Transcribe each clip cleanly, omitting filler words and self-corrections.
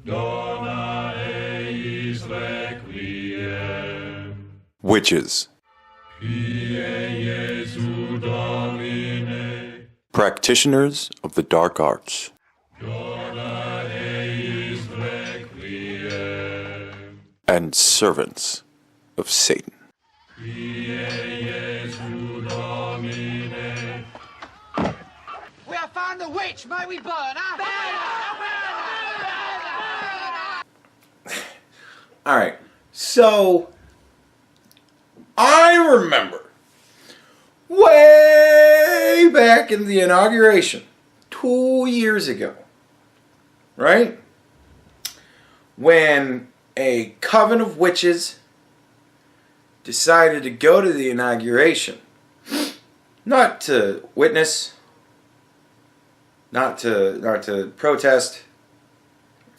Dona eis requiem. Witches. Pie Jesu Domine. Practitioners of the dark arts. Dona eis requiem. And servants of Satan. Pie Jesu Domine. We have found the witch, may we burn her? Alright, so I remember way back in the inauguration 2 years ago, right? When a coven of witches decided to go to the inauguration, not to witness, not to protest,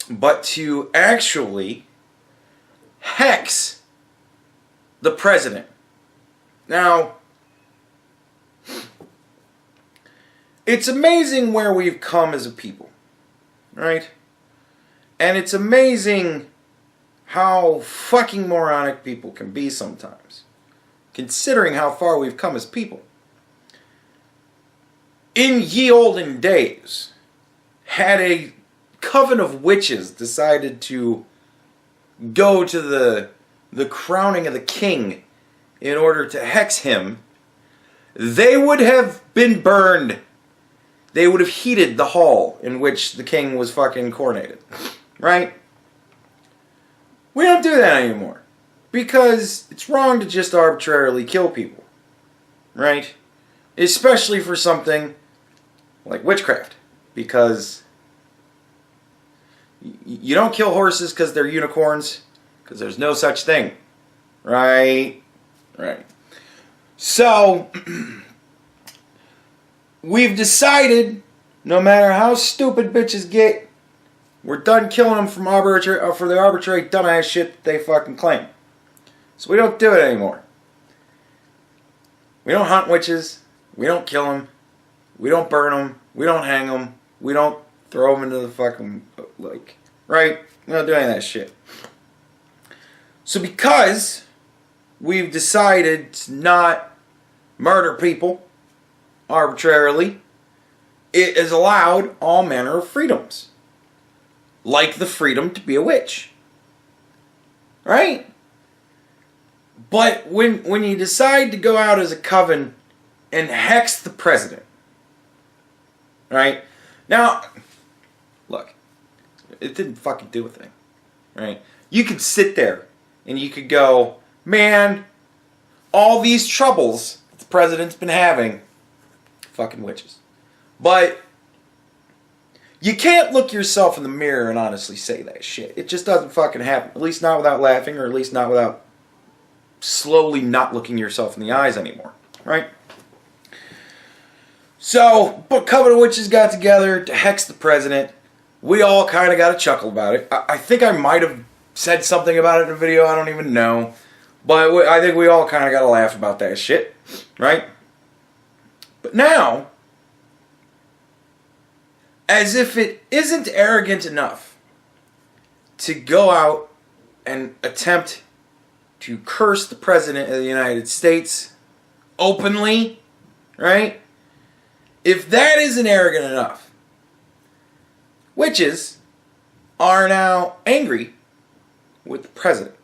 but to actually hex the president. Now, it's amazing where we've come as a people, right? And it's amazing how fucking moronic people can be sometimes, considering how far we've come as people. In ye olden days, had a coven of witches decided to go to the crowning of the king in order to hex him, they would have been burned. They would have heated the hall in which the king was fucking coronated. Right? We don't do that anymore. Because it's wrong to just arbitrarily kill people. Right? Especially for something like witchcraft. Because you don't kill horses because they're unicorns, because there's no such thing. Right? Right. So, we've decided, no matter how stupid bitches get, we're done killing them for the arbitrary dumbass shit that they fucking claim. So we don't do it anymore. We don't hunt witches. We don't kill them. We don't burn them. We don't hang them. We don't throw them into the fucking lake. Right? We don't do any of that shit. So because we've decided to not murder people arbitrarily, it has allowed all manner of freedoms. Like the freedom to be a witch. Right? But when you decide to go out as a coven and hex the president, right? Now, look, it didn't fucking do a thing, right? You could sit there and you could go, man, all these troubles that the president's been having, fucking witches. But you can't look yourself in the mirror and honestly say that shit. It just doesn't fucking happen. At least not without laughing, or at least not without slowly not looking yourself in the eyes anymore, right? So, but coven of witches got together to hex the president. We all kind of got a chuckle about it. I think I might have said something about it in a video, I don't even know. But I think we all kind of got a laugh about that shit, right? But now, as if it isn't arrogant enough to go out and attempt to curse the President of the United States openly, right? If that isn't arrogant enough, witches are now angry with the President.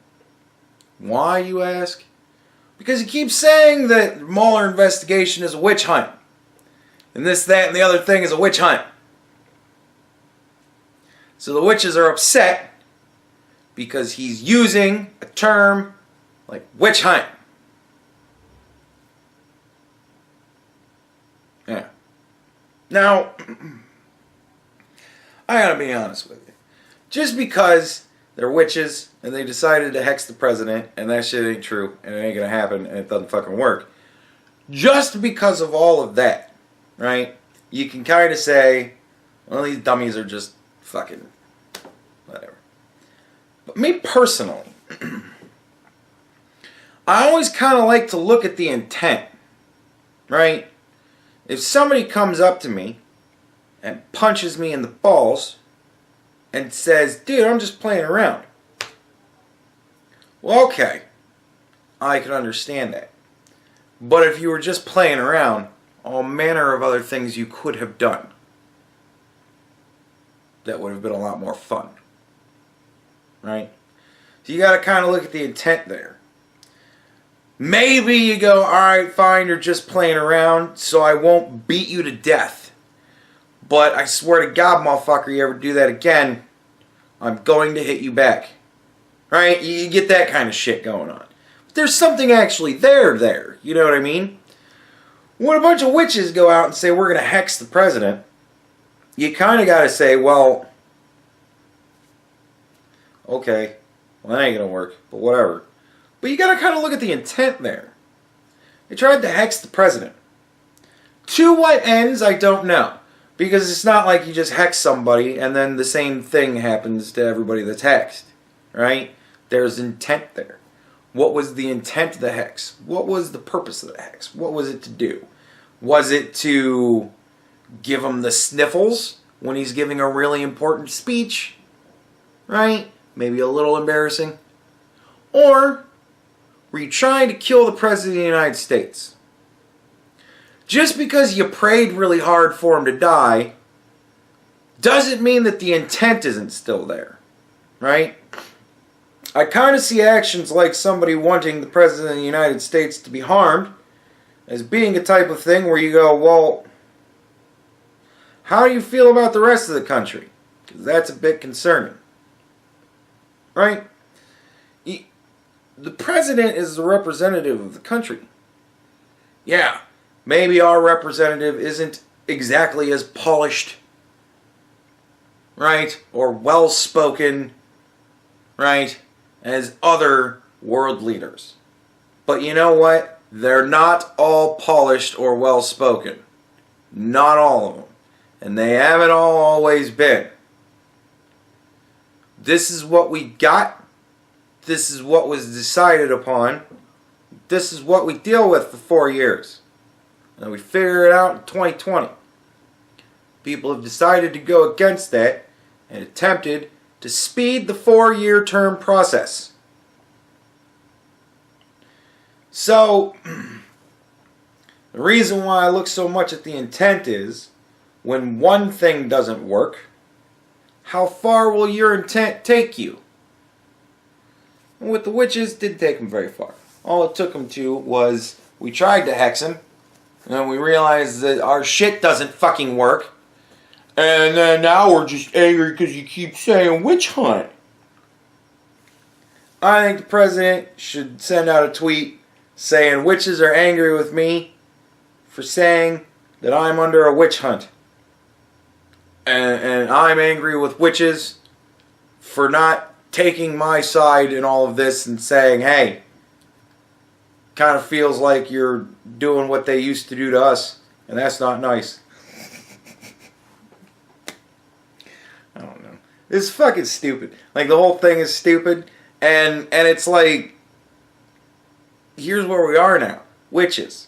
Why, you ask? Because he keeps saying that the Mueller investigation is a witch hunt. And this, that, and the other thing is a witch hunt. So the witches are upset because he's using a term like witch hunt. Yeah. Now, I gotta be honest with you. Just because they're witches and they decided to hex the president and that shit ain't true and it ain't gonna happen and it doesn't fucking work. Just because of all of that, right? You can kind of say, well, these dummies are just fucking whatever. But me personally, I always kind of like to look at the intent, right? If somebody comes up to me and punches me in the balls, and says, dude, I'm just playing around. Well, okay. I can understand that. But if you were just playing around, all manner of other things you could have done that would have been a lot more fun. Right? So you got to kind of look at the intent there. Maybe you go, alright, fine, you're just playing around, so I won't beat you to death. But I swear to God, motherfucker, you ever do that again, I'm going to hit you back. Right? You get that kind of shit going on. But there's something actually there. You know what I mean? When a bunch of witches go out and say, we're going to hex the president, you kind of got to say, well, okay, well, that ain't going to work, but whatever. But you got to kind of look at the intent there. They tried to hex the president. To what ends, I don't know. Because it's not like you just hex somebody and then the same thing happens to everybody that's hexed. Right? There's intent there. What was the intent of the hex? What was the purpose of the hex? What was it to do? Was it to give him the sniffles when he's giving a really important speech? Right? Maybe a little embarrassing. Or were you trying to kill the President of the United States? Just because you prayed really hard for him to die doesn't mean that the intent isn't still there. Right? I kind of see actions like somebody wanting the President of the United States to be harmed as being a type of thing where you go, well, how do you feel about the rest of the country? Because that's a bit concerning. Right? The President is the representative of the country. Yeah, maybe our representative isn't exactly as polished, right, or well-spoken, right, as other world leaders. But you know what? They're not all polished or well-spoken. Not all of them. And they haven't all always been. This is what we got. This is what was decided upon. This is what we deal with for 4 years. And we figure it out in 2020. People have decided to go against that and attempted to speed the 4-year term process. So, the reason why I look so much at the intent is, when one thing doesn't work, how far will your intent take you? And with the witches, it didn't take them very far. All it took them to was, we tried to hex him, and then we realized that our shit doesn't fucking work, and then now we're just angry because you keep saying witch hunt. I think the president should send out a tweet saying witches are angry with me for saying that I'm under a witch hunt. And I'm angry with witches for not taking my side in all of this and saying, hey, kind of feels like you're doing what they used to do to us, and that's not nice. I don't know. It's fucking stupid. Like, the whole thing is stupid, and it's like, here's where we are now. Witches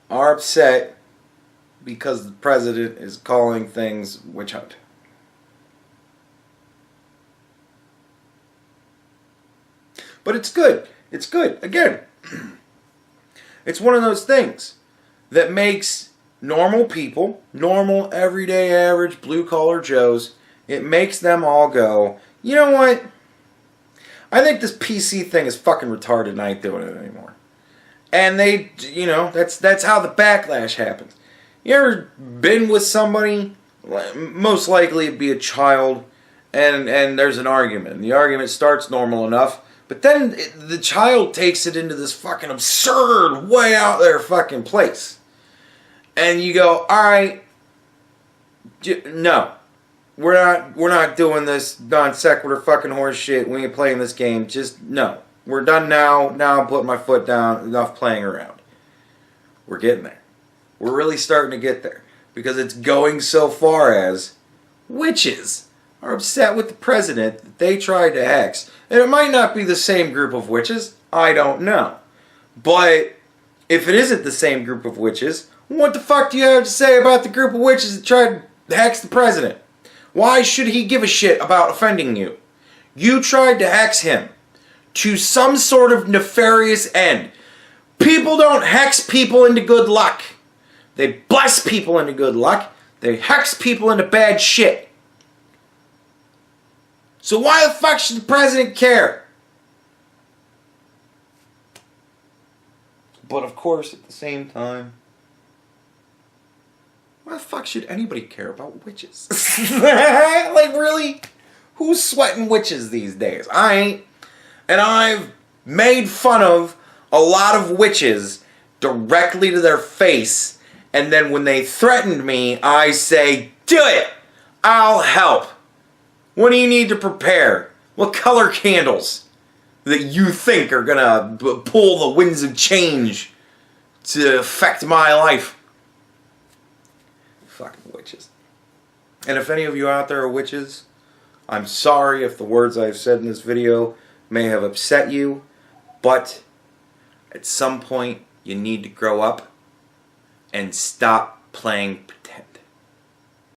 are upset because the president is calling things witch hunt. But it's good. It's good. Again, it's one of those things that makes normal people, normal, everyday, average, blue-collar Joes, it makes them all go, you know what? I think this PC thing is fucking retarded and I ain't doing it anymore. And they, you know, that's how the backlash happens. You ever been with somebody, most likely it'd be a child, and there's an argument. And the argument starts normal enough, but then the child takes it into this fucking absurd, way out there fucking place. And you go, alright, no. We're not doing this non sequitur fucking horse shit. We ain't playing this game. Just, no. We're done now. Now I'm putting my foot down. Enough playing around. We're getting there. We're really starting to get there. Because it's going so far as witches are upset with the president that they tried to hex. And it might not be the same group of witches. I don't know. But if it isn't the same group of witches, what the fuck do you have to say about the group of witches that tried to hex the president? Why should he give a shit about offending you? You tried to hex him to some sort of nefarious end. People don't hex people into good luck. They bless people into good luck. They hex people into bad shit. So why the fuck should the president care? But of course, at the same time, why the fuck should anybody care about witches? Like, really? Who's sweating witches these days? I ain't. And I've made fun of a lot of witches directly to their face, and then when they threatened me, I say, do it! I'll help. What do you need to prepare? What color candles that you think are gonna pull the winds of change to affect my life? Fucking witches. And if any of you out there are witches, I'm sorry if the words I've said in this video may have upset you, but at some point you need to grow up and stop playing